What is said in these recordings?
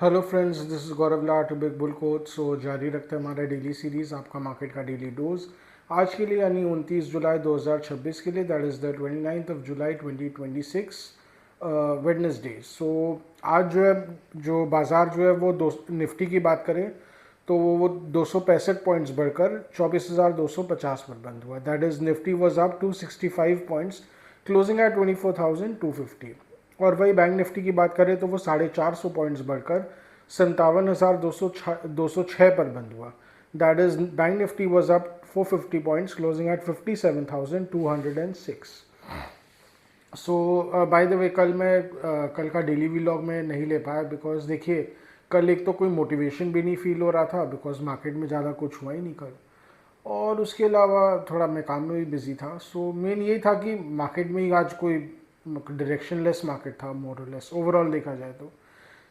Hello friends, this is Gaurav Lat big bull coach. So जारी रखते हैं हमारा डेली सीरीज़, आपका मार्केट का डेली डोज। आज के लिए यानी 29 जुलाई 2026 के लिए, that is the 29 July 2026 Wednesday. So आज जो है, जो बाज़ार जो है वो निफ्टी की बात करें तो वो 265 पॉइंट्स बढ़कर 24,250 पर बंद हुआ। That is Nifty was up 265 points, closing at 24,250। और वही बैंक निफ्टी की बात करें तो वो 450 पॉइंट्स बढ़कर 57,206 पर बंद हुआ। That is Bank Nifty was up 450 points, closing at 57,206। So by the way, कल का डेली व्लॉग में नहीं ले पाया बिकॉज देखिए, कल एक तो कोई मोटिवेशन भी नहीं फील हो रहा था बिकॉज मार्केट में ज़्यादा कुछ हुआ ही नहीं कल। और उसके अलावा थोड़ा मैं काम में भी बिजी था। सो मेन यही था कि मार्केट में ही आज कोई डायरेक्शनलेस मार्केट था, मोर और लेस ओवरऑल देखा जाए तो।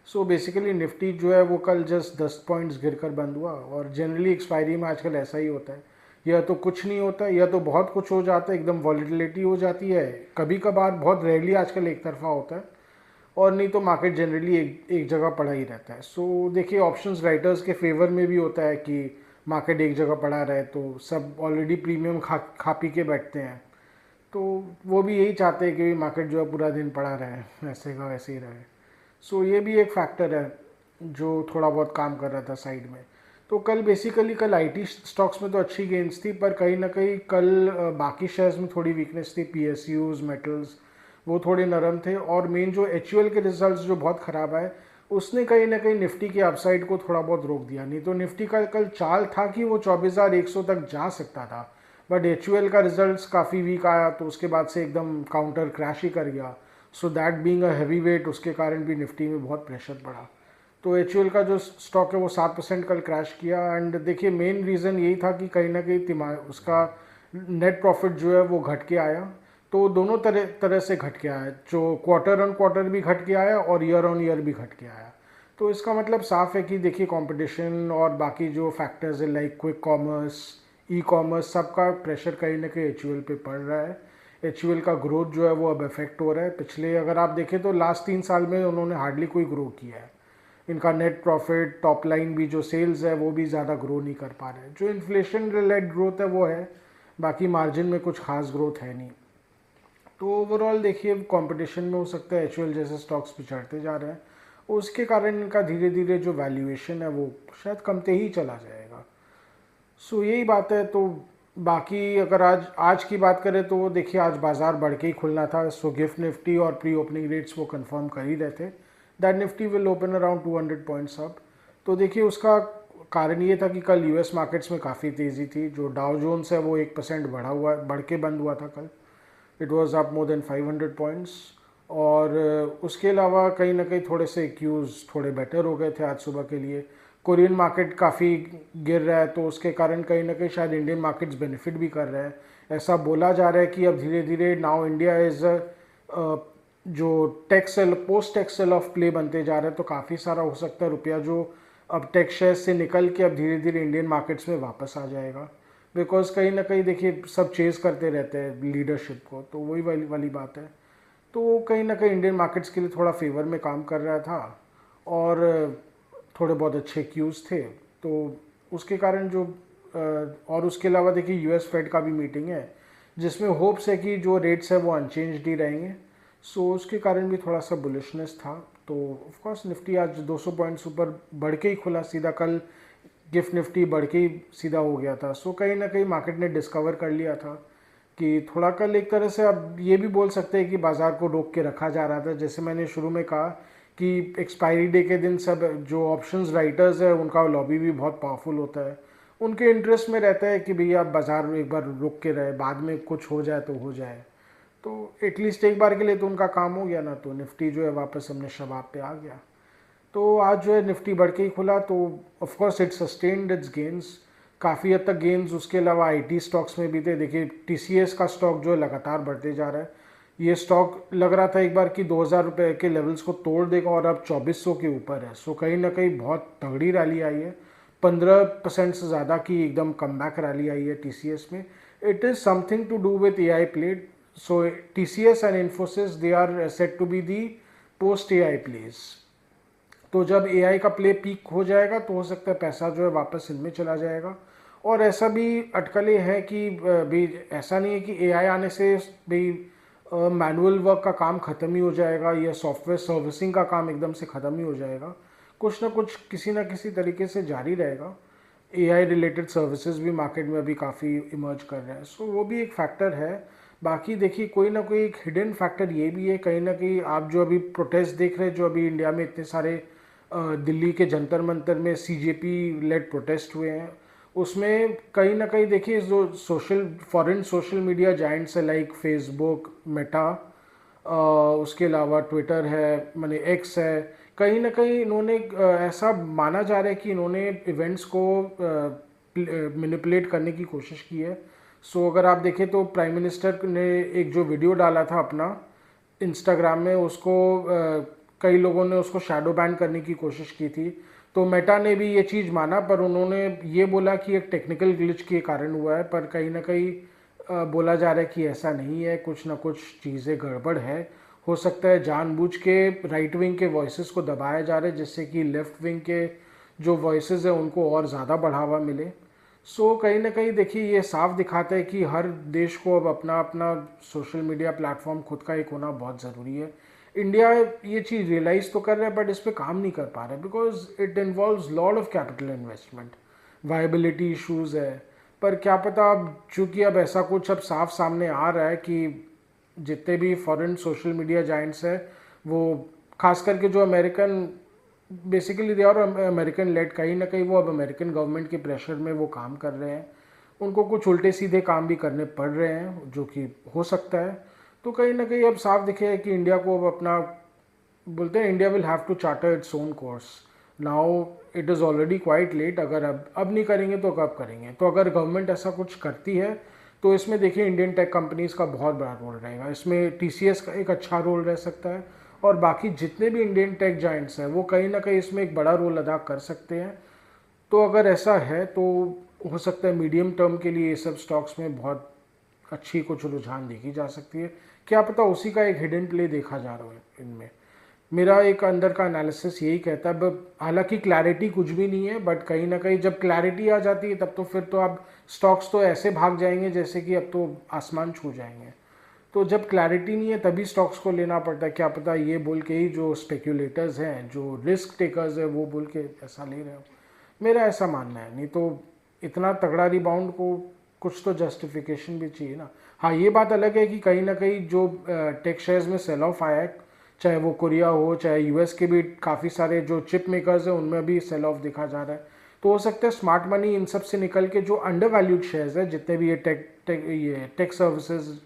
सो बेसिकली निफ्टी जो है वो कल जस्ट 10 पॉइंट्स गिर कर बंद हुआ। और जनरली एक्सपायरी में आजकल ऐसा ही होता है, या तो कुछ नहीं होता या तो बहुत कुछ हो जाता है, एकदम वॉलीटिलिटी हो जाती है। कभी कभार, बहुत रेयरली आजकल एक तरफा होता है, और नहीं तो मार्केट जनरली एक जगह पड़ा ही रहता है। सो देखिए, ऑप्शंस राइटर्स के फेवर में भी होता है कि मार्केट एक जगह पड़ा रहे तो सब ऑलरेडी प्रीमियम खा पी के बैठते हैं। तो वो भी यही चाहते हैं कि मार्केट जो है पूरा दिन पड़ा रहे, ऐसे का वैसे ही रहे। सो ये भी एक फैक्टर है जो थोड़ा बहुत काम कर रहा था साइड में। तो कल बेसिकली, कल आईटी स्टॉक्स में तो अच्छी गेंस थी, पर कहीं ना कहीं कल बाकी शेयर्स में थोड़ी वीकनेस थी। पीएसयूज, मेटल्स, वो थोड़े नरम थे। और मेन जो एचयूएल के रिजल्ट्स जो बहुत ख़राब आए, उसने कहीं ना कहीं निफ्टी के अपसाइड को थोड़ा बहुत रोक दिया। नहीं तो निफ्टी का कल चाल था कि वो 24,100 तक जा सकता था, बट एचयूएल का रिजल्ट्स काफ़ी वीक आया तो उसके बाद से एकदम काउंटर क्रैश ही कर गया। So that being a heavy weight, उसके कारण भी निफ्टी में बहुत प्रेशर पड़ा। तो एचयूएल का जो स्टॉक है वो 7% कल क्रैश किया। एंड देखिए, मेन रीज़न यही था कि कहीं ना कहीं उसका नेट प्रॉफिट जो है वो घट के आया। तो दोनों तरह से घट के आया, जो क्वार्टर ऑन क्वार्टर भी घट के आया और ईयर ऑन ईयर भी घट के आया। तो इसका मतलब साफ है कि देखिए, कंपटीशन और बाकी जो फैक्टर्स है like quick commerce, e commerce, सबका प्रेशर कहीं ना कहीं एचयूएल पे पड़ रहा है। एचयूएल का ग्रोथ जो है वो अब इफेक्ट हो रहा है। पिछले अगर आप देखें तो लास्ट 3 साल में उन्होंने हार्डली कोई ग्रो किया है। इनका नेट प्रॉफिट, टॉप लाइन भी जो सेल्स है वो भी ज़्यादा ग्रो नहीं कर पा रहे हैं। जो इन्फ्लेशन रिलेटेड ग्रोथ है वो है, बाकी मार्जिन में कुछ खास ग्रोथ है नहीं। तो ओवरऑल देखिए, कंपटीशन में हो सकता है एचयूएल जैसे स्टॉक्स भी चढ़ते जा रहे हैं, उसके कारण इनका धीरे धीरे जो वैल्यूएशन है वो शायद कमते ही चला जाएगा। सो यही बात है। तो बाकी अगर आज आज की बात करें तो देखिए, आज बाजार बढ़ के ही खुलना था। सो गिफ्ट निफ्टी और प्री ओपनिंग रेट्स वो कंफर्म कर ही रहे थे that Nifty will open around 200 points up. तो देखिए, उसका कारण ये था कि कल यूएस मार्केट्स में काफ़ी तेज़ी थी। जो डाउ जोन्स है वो 1% बढ़ के बंद हुआ था कल। It was up more than 500 points. और उसके अलावा कहीं ना कहीं थोड़े से क्यूज़ थोड़े बेटर हो गए थे आज सुबह के लिए। कोरियन मार्केट काफ़ी गिर रहा है, तो उसके कारण कहीं ना कहीं शायद इंडियन मार्केट्स बेनिफिट भी कर रहे हैं। ऐसा बोला जा रहा है कि अब धीरे धीरे नाउ इंडिया इज़ जो tech sell, post tech sell of play बनते जा रहे हैं। तो काफ़ी सारा हो सकता है रुपया जो अब टेक शेयर से निकल के अब धीरे धीरे इंडियन मार्केट्स में वापस आ जाएगा। बिकॉज कहीं ना कहीं देखिए, सब चेज करते रहते हैं लीडरशिप को, तो वही वाली बात है। तो कहीं ना कहीं इंडियन मार्केट्स के लिए थोड़ा फेवर में काम कर रहा था। और थोड़े बहुत अच्छे क्यूज़ थे। तो उसके कारण जो और उसके अलावा देखिए, यूएस फेड का भी मीटिंग है जिसमें होप्स है कि जो रेट्स है वो अनचेंज्ड ही रहेंगे। सो उसके कारण भी थोड़ा सा बुलिशनेस था। तो ऑफकोर्स निफ्टी आज 200 पॉइंट्स ऊपर बढ़ के ही खुला सीधा। कल गिफ्ट निफ्टी बढ़ के ही सीधा हो गया था। सो कहीं ना कहीं मार्केट ने डिस्कवर कर लिया था कि थोड़ा कल एक तरह से अब ये भी बोल सकते हैं कि बाज़ार को रोक के रखा जा रहा था। जैसे मैंने शुरू में कहा कि एक्सपायरी डे के दिन सब जो ऑप्शंस राइटर्स है उनका लॉबी भी बहुत पावरफुल होता है। उनके इंटरेस्ट में रहता है कि भैया बाज़ार एक बार रुक के रहे, बाद में कुछ हो जाए तो हो जाए। तो एटलीस्ट एक बार के लिए तो उनका काम हो गया ना, तो निफ्टी जो है वापस अपने शबाब पे आ गया। तो आज जो है निफ्टी बढ़ के ही खुला। तो of course it sustained its gains, काफ़ी हद तक गेंस। उसके अलावा आईटी स्टॉक्स में भी थे। देखिए, टीसीएस का स्टॉक जो है लगातार बढ़ते जा रहा है। ये स्टॉक लग रहा था एक बार कि 2,000 रुपये के लेवल्स को तोड़ देगा और अब 2,400 के ऊपर है। सो कहीं ना कहीं बहुत तगड़ी रैली आई है। 15% से ज़्यादा की एकदम कमबैक रैली आई है टीसीएस में। It is something to do with AI played. So TCS and Infosys, they are set to be the post AI place. तो जब एआई का प्ले पीक हो जाएगा तो हो सकता है पैसा जो है वापस इनमें चला जाएगा। और ऐसा भी अटकलें हैं कि भी ऐसा नहीं है कि एआई आने से भी मैनुअल वर्क का काम ख़त्म ही हो जाएगा या सॉफ्टवेयर सर्विसिंग का काम एकदम से ख़त्म ही हो जाएगा। कुछ ना कुछ किसी ना किसी तरीके से जारी रहेगा। एआई रिलेटेड सर्विसेज भी मार्केट में अभी काफ़ी इमर्ज कर रहे हैं, सो वो भी एक फैक्टर है। बाकी देखिए कोई ना कोई एक हिडन फैक्टर ये भी है, कहीं ना कहीं आप जो अभी प्रोटेस्ट देख रहे हैं, जो अभी इंडिया में इतने सारे दिल्ली के जंतर मंतर में सीजेपी लेड प्रोटेस्ट हुए हैं, उसमें कहीं ना कहीं देखिए जो फॉरेन सोशल मीडिया जाइंट्स है लाइक फेसबुक, मेटा, उसके अलावा ट्विटर है, माने एक्स है, कहीं ना कहीं इन्होंने ऐसा माना जा रहा है कि इन्होंने इवेंट्स को मैनिपुलेट करने की कोशिश की है। सो अगर आप देखें तो प्राइम मिनिस्टर ने एक जो वीडियो डाला था अपना इंस्टाग्राम में, उसको कई लोगों ने उसको शैडो बैन करने की कोशिश की थी। तो मेटा ने भी ये चीज़ माना, पर उन्होंने ये बोला कि एक टेक्निकल ग्लिच के कारण हुआ है, पर कहीं ना कहीं बोला जा रहा है कि ऐसा नहीं है, कुछ ना कुछ चीज़ें गड़बड़ है। हो सकता है जानबूझ के राइट विंग के वॉइसेस को दबाया जा रहा है, जिससे कि लेफ्ट विंग के जो वॉइसेस है उनको और ज़्यादा बढ़ावा मिले। सो कहीं ना कहीं देखिए ये साफ दिखाता है कि हर देश को अब अपना अपना सोशल मीडिया प्लेटफॉर्म खुद का एक होना बहुत ज़रूरी है। इंडिया ये चीज़ रियलाइज़ तो कर रहा है, बट इस पर काम नहीं कर पा रहा है, because it involves lot of capital investment, viability issues है। पर क्या पता अब चूँकि अब ऐसा कुछ अब साफ सामने आ रहा है कि जितने भी फॉरेन सोशल मीडिया जाइंट्स हैं, वो खास करके जो American, basically they are American led, कहीं ना कहीं वो अब अमेरिकन गवर्नमेंट के प्रेशर में वो काम कर रहे हैं। उनको कुछ उल्टे सीधे काम भी करने पड़ रहे हैं, जो कि हो सकता है। तो कहीं ना कहीं अब साफ दिखे है कि इंडिया को अब अपना, बोलते हैं India will have to charter its own course. Now it is already quite late. अगर अब नहीं करेंगे तो कब करेंगे? तो अगर गवर्नमेंट ऐसा कुछ करती है तो इसमें देखिए इंडियन टेक कंपनीज़ का बहुत बड़ा रोल रहेगा। इसमें टीसीएस का एक अच्छा रोल रह सकता है, और बाकी जितने भी इंडियन टेक जाइंट्स हैं वो कहीं ना कहीं इसमें एक बड़ा रोल अदा कर सकते हैं। तो अगर ऐसा है तो हो सकता है मीडियम टर्म के लिए ये सब स्टॉक्स में बहुत अच्छी कुछ रुझान देखी जा सकती है। क्या पता उसी का एक हिडन प्ले देखा जा रहा है इनमें। मेरा एक अंदर का एनालिसिस यही कहता है। हालांकि क्लैरिटी कुछ भी नहीं है, बट कहीं ना कहीं जब क्लैरिटी आ जाती है तब तो फिर तो आप स्टॉक्स तो ऐसे भाग जाएंगे जैसे कि अब तो आसमान छू जाएंगे। तो जब क्लैरिटी नहीं है तभी स्टॉक्स को लेना पड़ता है। क्या पता ये बोल के ही जो स्पेक्यूलेटर्स हैं, जो रिस्क टेकर्स हैं, वो बोल के ऐसा ले रहे हो। मेरा ऐसा मानना है। नहीं तो इतना तगड़ा रिबाउंड को कुछ तो जस्टिफिकेशन भी चाहिए ना। हाँ, ये बात अलग है कि कहीं ना कहीं जो टेक शेयर्स में सेल ऑफ आया है, चाहे वो कोरिया हो, चाहे यूएस के भी काफ़ी सारे जो चिप मेकर्स हैं उनमें भी सेल ऑफ दिखा जा रहा है। तो हो सकता है स्मार्ट मनी इन सब से निकल के जो अंडर वैल्यूड शेयर्स है, जितने भी ये टेक सर्विसेज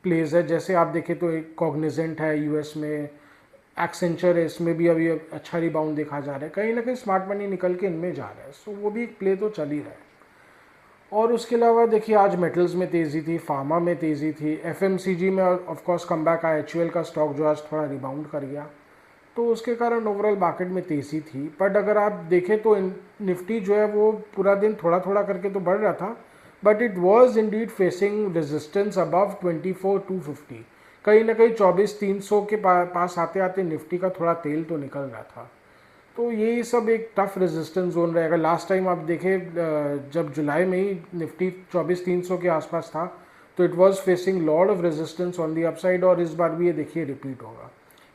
प्लेज है, जैसे आप देखें तो एक कॉग्निजेंट है यूएस में, एक्सेंचर है, इसमें भी अभी अच्छा रिबाउंड देखा जा रहा है। कहीं ना कहीं स्मार्ट मनी निकल के इनमें जा रहा है, सो वो भी एक प्ले तो चल ही रहा है। और उसके अलावा देखिए आज मेटल्स में तेज़ी थी, फार्मा में तेज़ी थी, एफएमसीजी में ऑफ कोर्स कम बैक आया, एचयूएल का स्टॉक जो आज थोड़ा रिबाउंड कर गया, तो उसके कारण ओवरऑल मार्केट में तेज़ी थी। बट अगर आप देखें तो निफ्टी जो है वो पूरा दिन थोड़ा थोड़ा करके तो बढ़ रहा था, but it was Indeed facing resistance above 24,250। कहीं ना कहीं 24,300 के पास आते आते निफ्टी का थोड़ा तेल तो निकल रहा था। तो ये सब एक टफ रेजिस्टेंस जोन रहेगा। लास्ट टाइम आप देखें जब जुलाई में ही निफ्टी 24,300 के आसपास था, तो it was facing lot of resistance on the upside, और इस बार भी ये देखिए रिपीट होगा।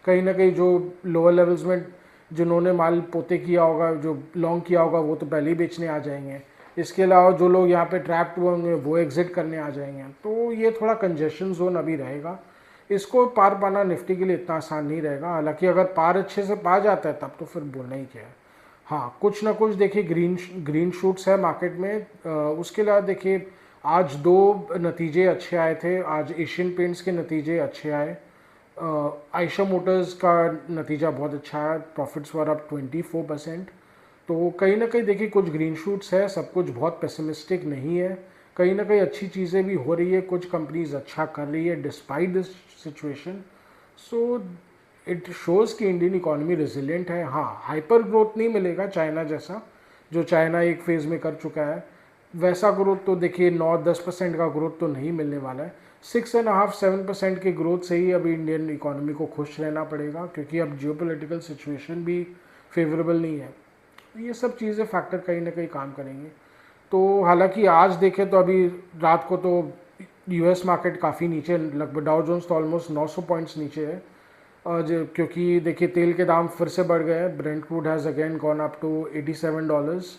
कहीं ना कहीं जो लोअर लेवल्स में जिन्होंने माल पोते किया होगा, जो लॉन्ग किया होगा, वो तो पहले ही बेचने आ जाएंगे। इसके अलावा जो लोग यहाँ पे ट्रैप्ड हुए होंगे वो एग्जिट करने आ जाएंगे। तो ये थोड़ा कंजेशन जोन अभी रहेगा। इसको पार पाना निफ्टी के लिए इतना आसान नहीं रहेगा। हालांकि अगर पार अच्छे से पा जाता है तब तो फिर बोलना ही क्या है। हाँ, कुछ ना कुछ देखिए ग्रीन शूट्स है मार्केट में। उसके अलावा देखिए आज दो नतीजे अच्छे आए थे। आज एशियन पेंट्स के नतीजे अच्छे आए, आयशा मोटर्स का नतीजा बहुत अच्छा है, प्रॉफिट्स वर अप 24%। तो कहीं ना कहीं देखिए कुछ ग्रीन शूट्स है, सब कुछ बहुत पेसिमिस्टिक नहीं है। कहीं ना कहीं अच्छी चीज़ें भी हो रही है, कुछ कंपनीज अच्छा कर रही है despite this situation. So it shows कि इंडियन इकोनॉमी रेजिलिएंट है। हाँ, हाइपर ग्रोथ नहीं मिलेगा चाइना जैसा, जो चाइना एक फेज़ में कर चुका है, वैसा ग्रोथ तो देखिए 9-10% का ग्रोथ तो नहीं मिलने वाला है। 6.5-7% के ग्रोथ से ही अभी इंडियन इकोनॉमी को खुश रहना पड़ेगा, क्योंकि अब जियोपॉलिटिकल सिचुएशन भी फेवरेबल नहीं है। ये सब चीज़ें फैक्टर कहीं ना कहीं काम करेंगे। तो हालांकि आज देखें तो अभी रात को तो यूएस मार्केट काफ़ी नीचे, लगभग डाउ जोन्स तो ऑलमोस्ट 900 पॉइंट्स नीचे है। क्योंकि देखिए तेल के दाम फिर से बढ़ गए हैं। Brent crude has again gone up to $87।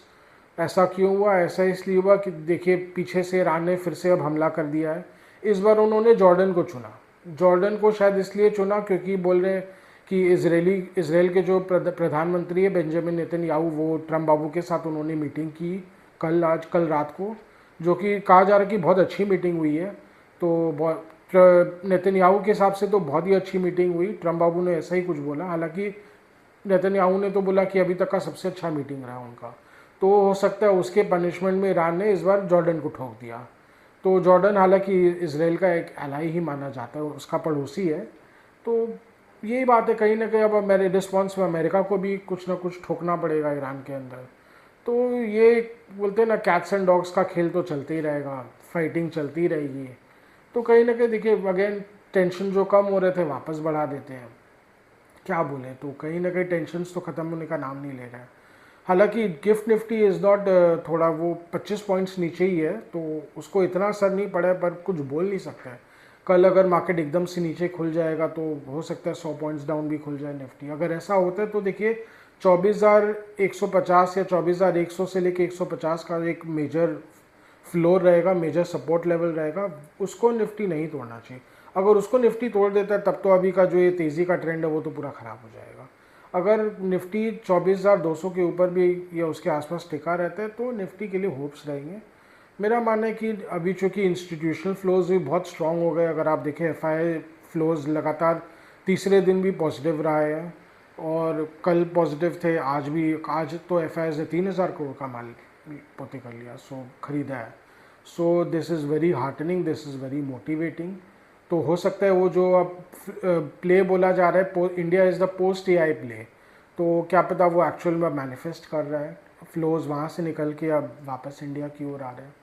ऐसा क्यों हुआ? ऐसा इसलिए हुआ कि देखिए पीछे से ईरान ने फिर से अब हमला कर दिया है। इस बार उन्होंने जॉर्डन को चुना। जॉर्डन को शायद इसलिए चुना क्योंकि बोल रहे हैं कि इसराइल के जो प्रधानमंत्री है बेंजामिन नेतन्याहू, वो ट्रम्प बाबू के साथ उन्होंने मीटिंग की कल रात को, जो कि कहा जा रहा है कि बहुत अच्छी मीटिंग हुई है। तो नेतन्याहू के हिसाब से तो बहुत ही अच्छी मीटिंग हुई। ट्रम्प बाबू ने ऐसा ही कुछ बोला, हालांकि नेतन्याहू ने तो बोला कि अभी तक का सबसे अच्छा मीटिंग रहा उनका। तो हो सकता है उसके पनिशमेंट में ईरान ने इस बार जॉर्डन को ठोक दिया। तो जॉर्डन हालांकि इसराइल का एक एलाई ही माना जाता है, उसका पड़ोसी है। तो यही बात है, कहीं ना कहीं अब मेरे रिस्पॉन्स में अमेरिका को भी कुछ ना कुछ ठोकना पड़ेगा ईरान के अंदर। तो ये बोलते हैं ना, कैट्स एंड डॉग्स का खेल तो चलते ही रहेगा, फाइटिंग चलती रहेगी। तो कहीं ना कहीं देखिए अगेन टेंशन जो कम हो रहे थे वापस बढ़ा देते हैं, क्या बोले। तो कहीं ना कहीं टेंशन तो ख़त्म होने का नाम नहीं ले रहा है। हालांकि गिफ्ट निफ्टी इज़ नॉट, थोड़ा वो 25 पॉइंट्स नीचे ही है, तो उसको इतना असर नहीं पड़ा है, पर कुछ बोल नहीं सकता है। कल अगर मार्केट एकदम से नीचे खुल जाएगा तो हो सकता है 100 पॉइंट्स डाउन भी खुल जाए निफ्टी। अगर ऐसा होता है तो देखिए 24,150 या 24,100 से लेके 150 का एक मेजर फ्लोर रहेगा, मेजर सपोर्ट लेवल रहेगा, उसको निफ्टी नहीं तोड़ना चाहिए। अगर उसको निफ्टी तोड़ देता है तब तो अभी का जो ये तेज़ी का ट्रेंड है वो तो पूरा ख़राब हो जाएगा। अगर निफ्टी 24,200 के ऊपर भी या उसके आसपास टिका रहता है तो निफ्टी के लिए होप्स रहेंगे। मेरा मानना है कि अभी चूँकि इंस्टीट्यूशनल फ्लोज भी बहुत स्ट्रांग हो गए, अगर आप देखें एफआई फ्लोज लगातार तीसरे दिन भी पॉजिटिव रहा है, और कल पॉजिटिव थे, आज भी। आज तो एफआई ने 3,000 करोड़ का माल पोते कर लिया, सो खरीदा है। So this is very heartening, this is very motivating. तो हो सकता है वो जो अब प्ले बोला जा रहा है, India is the post AI play, तो क्या पता वो एक्चुअल में मैनिफेस्ट कर रहा है। फ्लोज वहाँ से निकल के अब वापस इंडिया की ओर आ रहे हैं।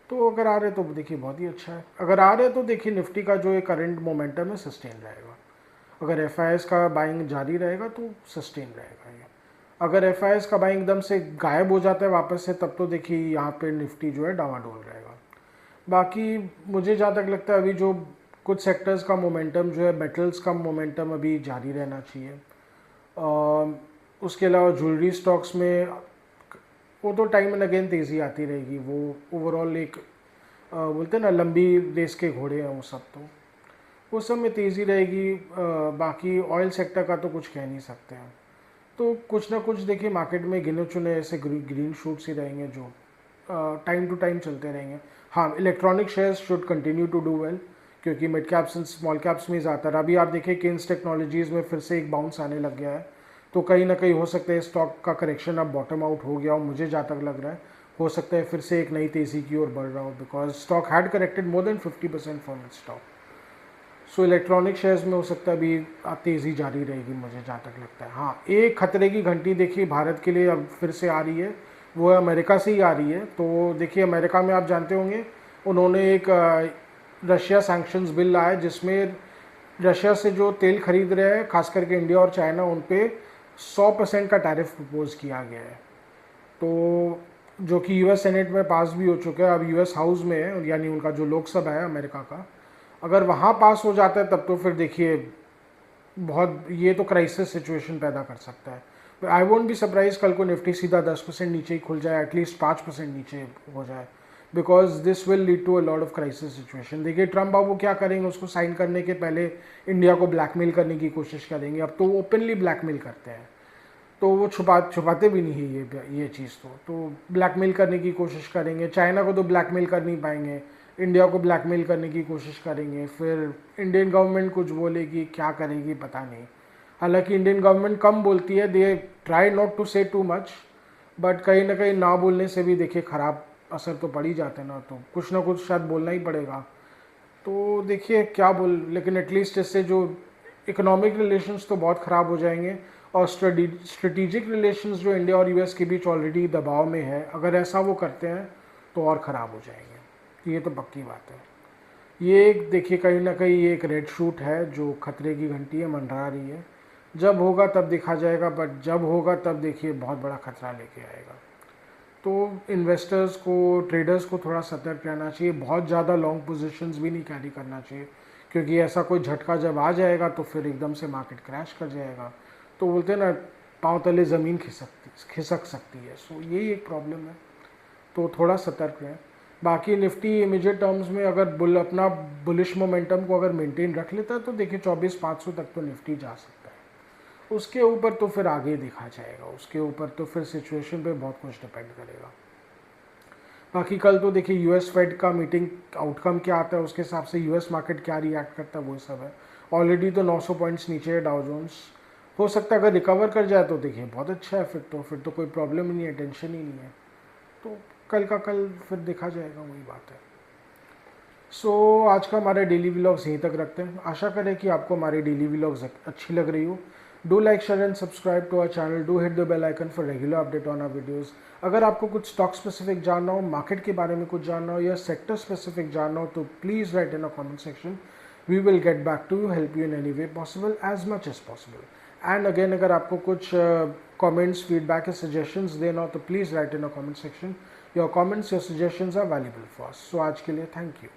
तो अगर आ रहे तो देखिए बहुत ही अच्छा है। अगर आ रहे तो देखिए निफ्टी का जो ये करंट मोमेंटम है सस्टेन रहेगा। अगर एफ का बाइंग जारी रहेगा तो सस्टेन रहेगा ये। अगर एफ का बाइंग एकदम से गायब हो जाता है वापस से, तब तो देखिए यहाँ पे निफ्टी जो है डावाडोल रहेगा। बाकी मुझे जहाँ तक लगता है अभी जो कुछ सेक्टर्स का मोमेंटम जो है, मेटल्स का मोमेंटम अभी जारी रहना चाहिए। उसके अलावा ज्वेलरी स्टॉक्स में वो तो टाइम एंड अगेन तेज़ी आती रहेगी। वो ओवरऑल एक बोलते हैं ना लंबी रेस के घोड़े हैं वो सब, तो वो सब में तेज़ी रहेगी। बाकी ऑयल सेक्टर का तो कुछ कह नहीं सकते हैं। तो कुछ ना कुछ देखिए मार्केट में गिने चुने ऐसे ग्रीन शूट्स ही रहेंगे जो टाइम टू टाइम चलते रहेंगे। हाँ, electronic shares should continue to do well, क्योंकि mid caps and small caps में ज़्यादा रहा। अभी आप देखिए केन्स टेक्नोलॉजीज़ में फिर से एक बाउंस आने लग गया है, तो कहीं ना कहीं हो सकता है स्टॉक का करेक्शन अब बॉटम आउट हो गया हो। मुझे जहाँ तक लग रहा है हो सकता है फिर से एक नई तेज़ी की ओर बढ़ रहा हो, because stock had corrected more than 50% from it stock. So electronic shares में हो सकता है अभी तेज़ी जारी रहेगी, मुझे जहाँ तक लगता है। हाँ, एक खतरे की घंटी देखिए भारत के लिए अब फिर से आ रही है, वो अमेरिका से ही आ रही है। तो देखिए अमेरिका में आप जानते होंगे उन्होंने एक रशिया सैंक्शंस बिल लाया, जिसमें रशिया से जो तेल खरीद रहे हैं खास करके इंडिया और चाइना, उन पे 100% का टैरिफ प्रपोज किया गया है। तो जो कि यूएस सेनेट में पास भी हो चुका है, अब यूएस हाउस में है, यानी उनका जो लोकसभा है अमेरिका का। अगर वहाँ पास हो जाता है तब तो फिर देखिए बहुत, ये तो क्राइसिस सिचुएशन पैदा कर सकता है। आई वोंट बी सरप्राइज कल को निफ्टी सीधा 10% नीचे ही खुल जाए, एटलीस्ट 5% नीचे हो जाए, because this will lead to a lot of crisis situation. देखिए ट्रम्प बाबू क्या करेंगे, उसको साइन करने के पहले इंडिया को ब्लैकमेल करने की कोशिश करेंगे। अब तो वो ओपनली ब्लैकमेल करते हैं, तो वो छुपाते भी नहीं है ये चीज़। तो ब्लैकमेल करने की कोशिश करेंगे। चाइना को तो ब्लैकमेल कर नहीं पाएंगे, इंडिया को ब्लैकमेल करने की कोशिश करेंगे। फिर इंडियन गवर्नमेंट कुछ बोलेगी, क्या करेगी पता नहीं। हालांकि इंडियन गवर्नमेंट कम बोलती है, दे ट्राई नॉट टू से टू मच, बट कहीं ना कहीं ना बोलने से भी देखिए ख़राब असर तो पड़ ही जाते ना, तो कुछ ना कुछ शायद बोलना ही पड़ेगा। तो देखिए क्या बोल, लेकिन एटलीस्ट इससे जो इकोनॉमिक रिलेशंस तो बहुत ख़राब हो जाएंगे, और स्ट्रेटेजिक रिलेशंस जो इंडिया और यूएस के बीच ऑलरेडी दबाव में है, अगर ऐसा वो करते हैं तो और ख़राब हो जाएंगे। ये तो पक्की बात है। ये एक देखिए कहीं ना कहीं ये एक रेड शूट है जो खतरे की घंटी है, मंडरा रही है। जब होगा तब देखा जाएगा, बट जब होगा तब देखिए बहुत बड़ा खतरा लेके आएगा। तो इन्वेस्टर्स को, ट्रेडर्स को थोड़ा सतर्क रहना चाहिए, बहुत ज़्यादा लॉन्ग पोजीशंस भी नहीं कैरी करना चाहिए, क्योंकि ऐसा कोई झटका जब आ जाएगा तो फिर एकदम से मार्केट क्रैश कर जाएगा। तो बोलते हैं ना, पाँव तले ज़मीन खिसक सकती है। सो यही एक प्रॉब्लम है, तो थोड़ा सतर्क रहें। बाकी निफ्टी इमीडिएट टर्म्स में अगर अपना बुलिश मोमेंटम को अगर मेंटेन रख लेता है तो देखिए 24,500 तक तो निफ्टी जा सकता है। उसके ऊपर तो फिर आगे देखा जाएगा, उसके ऊपर तो फिर सिचुएशन पे बहुत कुछ डिपेंड करेगा। बाकी कल तो देखिए यूएस फेड का मीटिंग आउटकम क्या आता है, उसके हिसाब से यूएस मार्केट क्या रिएक्ट करता है वो सब है। ऑलरेडी तो 900 पॉइंट्स नीचे है डाउ जोन्स। हो सकता है अगर रिकवर कर जाए तो देखिए बहुत अच्छा है, फिर तो कोई प्रॉब्लम ही नहीं है, टेंशन ही नहीं है। तो कल का कल फिर देखा जाएगा, वही बात है। सो आज का हमारा डेली व्लॉग्स यहीं तक रखते हैं। आशा करें कि आपको हमारी डेली व्लॉग्स अच्छी लग रही हो। Do like, share and subscribe to our channel. Do hit the bell icon for regular update on our videos. अगर आपको कुछ स्टॉक स्पेसिफिक जानना हो, मार्केट के बारे में कुछ जानना हो या सेक्टर स्पेसिफिक जानना हो तो please write in a comment section. We will get back to you, help you in any way possible, as much as possible. And again, अगर आपको कुछ कमेंट्स, फीडबैक या सजेशंस देना हो तो please write in a comment section. Your comments, your suggestions are valuable for us. So आज के लिए थैंक यू।